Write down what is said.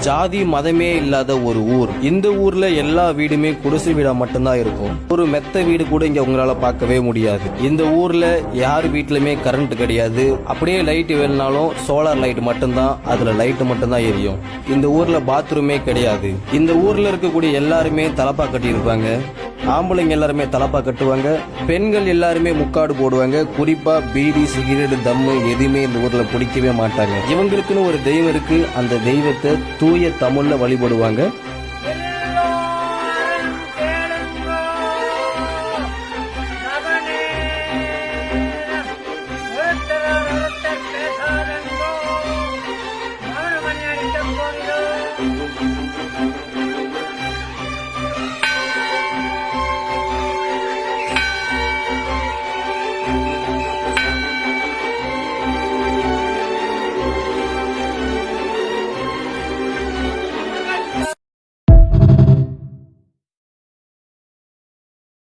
ஜாதி மதமே இல்லாத ஒரு ஊர். இந்த ஊர்ல எல்லா வீடுமே குடிசை வீடா மட்டும்தான் இருக்கும். ஒரு மெத்த வீடு கூட இங்க உங்களால பார்க்கவே முடியாது. இந்த ஊர்ல யார் வீட்லயுமே கரண்ட் கிடையாது. அப்படியே லைட் வேணும்னாலும் சோலார் லைட் மட்டும்தான், அதுல லைட் மட்டும்தான் எரியும். இந்த ஊர்ல பாத்ரூமே கிடையாது. இந்த ஊர்ல இருக்கக்கூடிய எல்லாருமே தலப்பா கட்டி இருப்பாங்க. ஆம்பளைங்க எல்லாருமே தலப்பா கட்டுவாங்க. பெண்கள் எல்லாருமே முக்காடு போடுவாங்க. குறிப்பா பீடி, சிகரெட், தம்மு எதுவுமே இந்த ஊர்ல பிடிக்கவே மாட்டாங்க. இவங்களுக்குன்னு ஒரு தெய்வம் இருக்கு. அந்த தெய்வத்தை தூய தமிழ்ல வழிபடுவாங்க.